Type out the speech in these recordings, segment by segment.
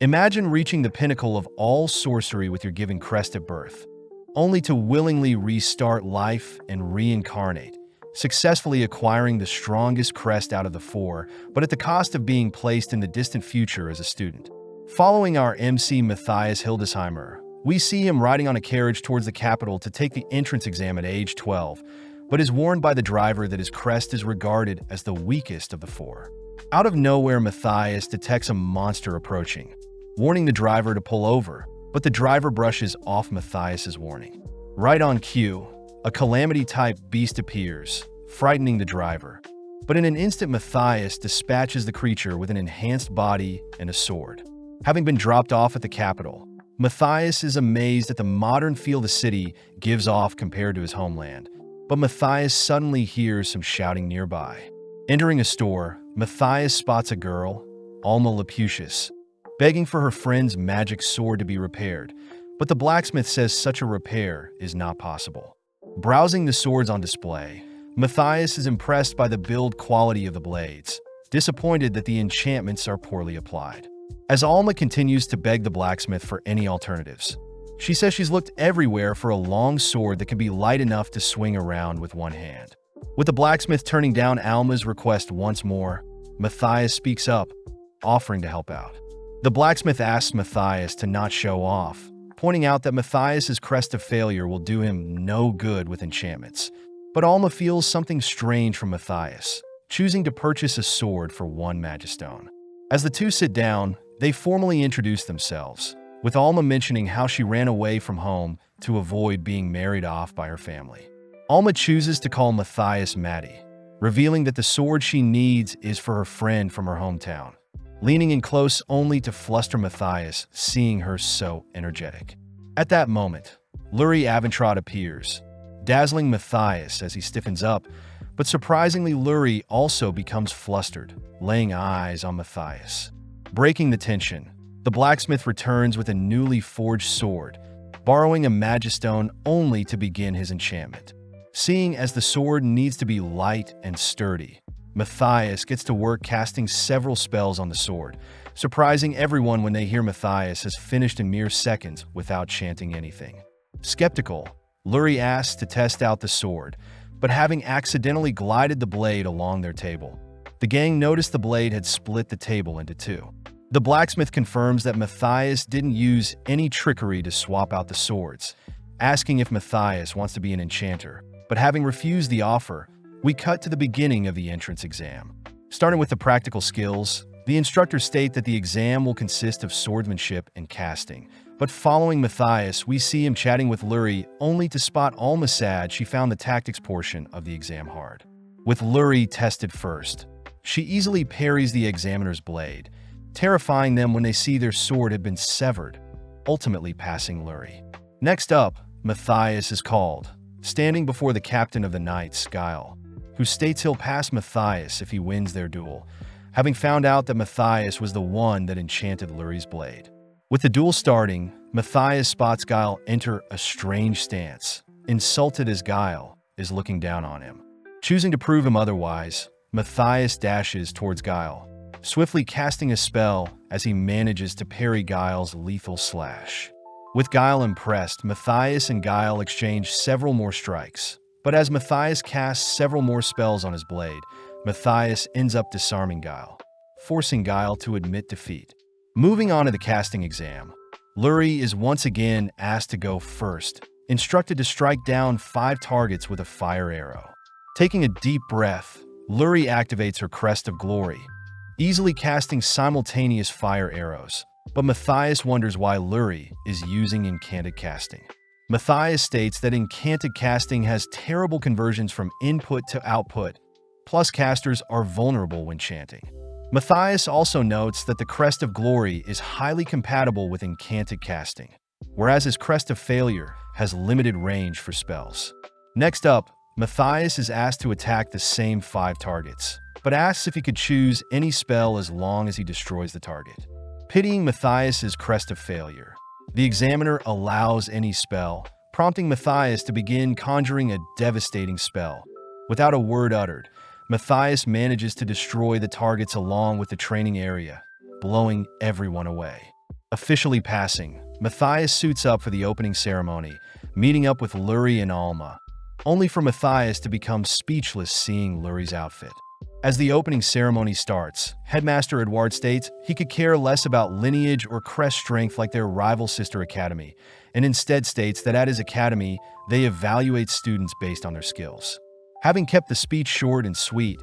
Imagine reaching the pinnacle of all sorcery with your given crest at birth, only to willingly restart life and reincarnate, successfully acquiring the strongest crest out of the four, but at the cost of being placed in the distant future as a student. Following our MC Matthias Hildesheimer, we see him riding on a carriage towards the capital to take the entrance exam at age 12, but is warned by the driver that his crest is regarded as the weakest of the four. Out of nowhere, Matthias detects a monster approaching, warning the driver to pull over, but the driver brushes off Matthias's warning. Right on cue, a calamity-type beast appears, frightening the driver. But in an instant, Matthias dispatches the creature with an enhanced body and a sword. Having been dropped off at the capital, Matthias is amazed at the modern feel the city gives off compared to his homeland. But Matthias suddenly hears some shouting nearby. Entering a store, Matthias spots a girl, Alma Lapucius, begging for her friend's magic sword to be repaired, but the blacksmith says such a repair is not possible. Browsing the swords on display, Matthias is impressed by the build quality of the blades, disappointed that the enchantments are poorly applied. As Alma continues to beg the blacksmith for any alternatives, she says she's looked everywhere for a long sword that can be light enough to swing around with one hand. With the blacksmith turning down Alma's request once more, Matthias speaks up, offering to help out. The blacksmith asks Matthias to not show off, pointing out that Matthias's crest of failure will do him no good with enchantments. But Alma feels something strange from Matthias, choosing to purchase a sword for one magistone. As the two sit down, they formally introduce themselves, with Alma mentioning how she ran away from home to avoid being married off by her family. Alma chooses to call Matthias Maddie, revealing that the sword she needs is for her friend from her hometown, leaning in close only to fluster Matthias, seeing her so energetic. At that moment, Lurie Aventrad appears, dazzling Matthias as he stiffens up, but surprisingly Lurie also becomes flustered, laying eyes on Matthias. Breaking the tension, the blacksmith returns with a newly forged sword, borrowing a magistone only to begin his enchantment. Seeing as the sword needs to be light and sturdy, Matthias gets to work casting several spells on the sword, surprising everyone when they hear Matthias has finished in mere seconds without chanting anything. Skeptical, Lurie asks to test out the sword, but having accidentally glided the blade along their table, the gang noticed the blade had split the table into two. The blacksmith confirms that Matthias didn't use any trickery to swap out the swords, asking if Matthias wants to be an enchanter, but having refused the offer, we cut to the beginning of the entrance exam. Starting with the practical skills, the instructors state that the exam will consist of swordsmanship and casting, but following Matthias, we see him chatting with Lurie only to spot Alma sad she found the tactics portion of the exam hard. With Lurie tested first, she easily parries the examiner's blade, terrifying them when they see their sword had been severed, ultimately passing Lurie. Next up, Matthias is called, standing before the captain of the Knights, Guile, who states he'll pass Matthias if he wins their duel, having found out that Matthias was the one that enchanted Lurie's blade. With the duel starting, Matthias spots Guile enter a strange stance, insulted as Guile is looking down on him. Choosing to prove him otherwise, Matthias dashes towards Guile, swiftly casting a spell as he manages to parry Guile's lethal slash. With Guile impressed, Matthias and Guile exchange several more strikes, but as Matthias casts several more spells on his blade, Matthias ends up disarming Guile, forcing Guile to admit defeat. Moving on to the casting exam, Lurie is once again asked to go first, instructed to strike down 5 targets with a fire arrow. Taking a deep breath, Lurie activates her Crest of Glory, easily casting simultaneous fire arrows, but Matthias wonders why Lurie is using incanted casting. Matthias states that incanted casting has terrible conversions from input to output, plus casters are vulnerable when chanting. Matthias also notes that the Crest of Glory is highly compatible with incanted casting, whereas his Crest of Failure has limited range for spells. Next up, Matthias is asked to attack the same 5 targets, but asks if he could choose any spell as long as he destroys the target. Pitying Matthias's Crest of Failure, the examiner allows any spell, prompting Matthias to begin conjuring a devastating spell. Without a word uttered, Matthias manages to destroy the targets along with the training area, blowing everyone away. Officially passing, Matthias suits up for the opening ceremony, meeting up with Luri and Alma, only for Matthias to become speechless seeing Luri's outfit. As the opening ceremony starts, Headmaster Edward states he could care less about lineage or Crest strength like their rival sister academy, and instead states that at his academy, they evaluate students based on their skills. Having kept the speech short and sweet,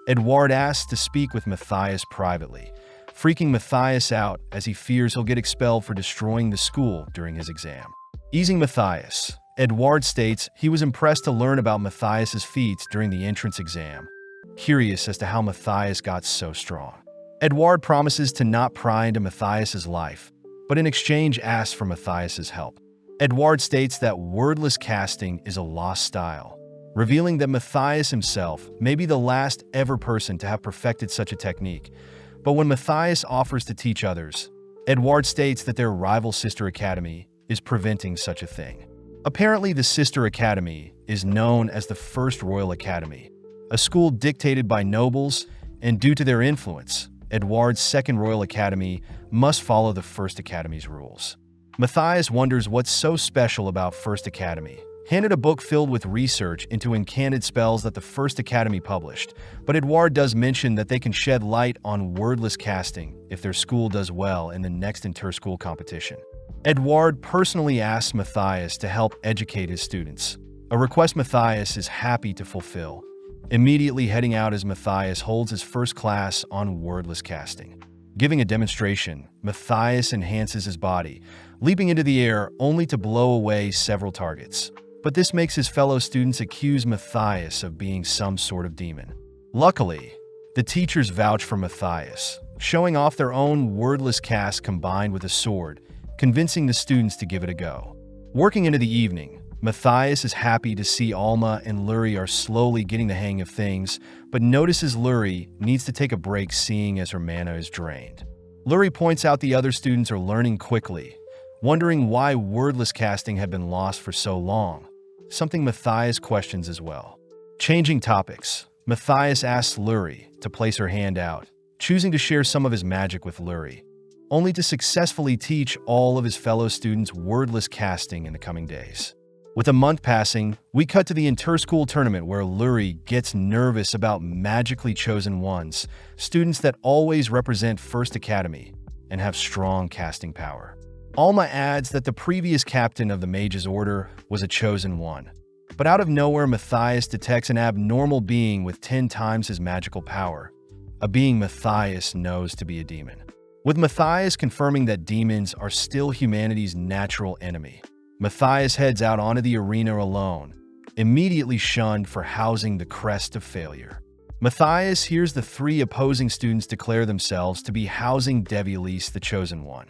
Edward asks to speak with Matthias privately, freaking Matthias out as he fears he'll get expelled for destroying the school during his exam. Easing Matthias, Edward states he was impressed to learn about Matthias's feats during the entrance exam, curious as to how Matthias got so strong. Edward promises to not pry into Matthias's life, but in exchange asks for Matthias's help. Edward states that wordless casting is a lost style, revealing that Matthias himself may be the last ever person to have perfected such a technique. But when Matthias offers to teach others, Edward states that their rival sister academy is preventing such a thing. Apparently, the sister academy is known as the First Royal Academy, a school dictated by nobles, and due to their influence, Edward's Second Royal Academy must follow the First Academy's rules. Matthias wonders what's so special about First Academy, handed a book filled with research into incanted spells that the First Academy published, but Edward does mention that they can shed light on wordless casting if their school does well in the next inter-school competition. Edward personally asks Matthias to help educate his students, a request Matthias is happy to fulfill, immediately heading out as Matthias holds his first class on wordless casting. Giving a demonstration, Matthias enhances his body, leaping into the air only to blow away several targets. But this makes his fellow students accuse Matthias of being some sort of demon. Luckily, the teachers vouch for Matthias, showing off their own wordless cast combined with a sword, convincing the students to give it a go. Working into the evening, Matthias is happy to see Alma and Luri are slowly getting the hang of things, but notices Luri needs to take a break seeing as her mana is drained. Luri points out the other students are learning quickly, wondering why wordless casting had been lost for so long, something Matthias questions as well. Changing topics, Matthias asks Luri to place her hand out, choosing to share some of his magic with Luri, only to successfully teach all of his fellow students wordless casting in the coming days. With a month passing, we cut to the inter-school tournament where Luri gets nervous about magically chosen ones, students that always represent First Academy and have strong casting power. Alma adds that the previous captain of the Mage's Order was a chosen one, but out of nowhere Matthias detects an abnormal being with 10 times his magical power, a being Matthias knows to be a demon. With Matthias confirming that demons are still humanity's natural enemy, Matthias heads out onto the arena alone, immediately shunned for housing the Crest of failure. Matthias hears the 3 opposing students declare themselves to be housing Devielise, the chosen one.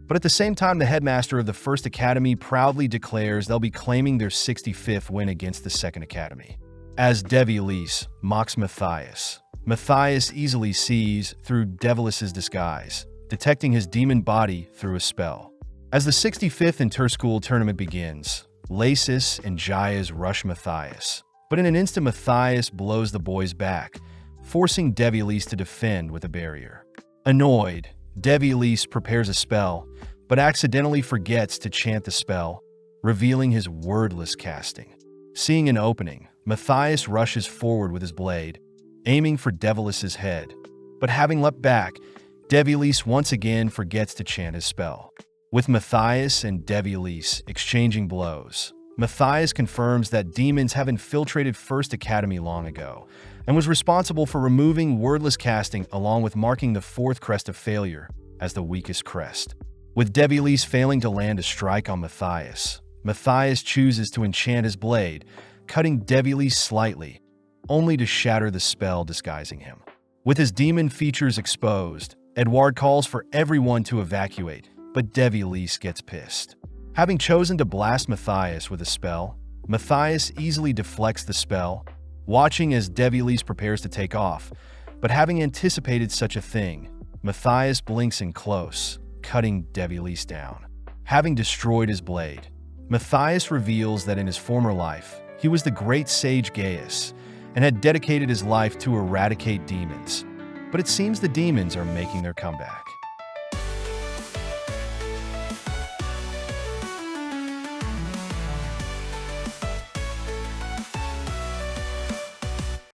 But at the same time, the headmaster of the First Academy proudly declares they'll be claiming their 65th win against the Second Academy. As Devielise mocks Matthias, Matthias easily sees through Devilice's disguise, detecting his demon body through a spell. As the 65th inter-school tournament begins, Lasis and Jayas rush Matthias, but in an instant Matthias blows the boys back, forcing Devielise to defend with a barrier. Annoyed, Devielise prepares a spell, but accidentally forgets to chant the spell, revealing his wordless casting. Seeing an opening, Matthias rushes forward with his blade, aiming for Devilice's head, but having leapt back, Devielise once again forgets to chant his spell. With Matthias and Devielise exchanging blows, Matthias confirms that demons have infiltrated First Academy long ago and was responsible for removing wordless casting along with marking the 4th Crest of Failure as the weakest crest. With Devielise failing to land a strike on Matthias, Matthias chooses to enchant his blade, cutting Devielise slightly, only to shatter the spell disguising him. With his demon features exposed, Edward calls for everyone to evacuate, but Devielise gets pissed. Having chosen to blast Matthias with a spell, Matthias easily deflects the spell, watching as Devielise prepares to take off, but having anticipated such a thing, Matthias blinks in close, cutting Devielise down. Having destroyed his blade, Matthias reveals that in his former life, he was the great sage Gaius and had dedicated his life to eradicate demons. But it seems the demons are making their comeback.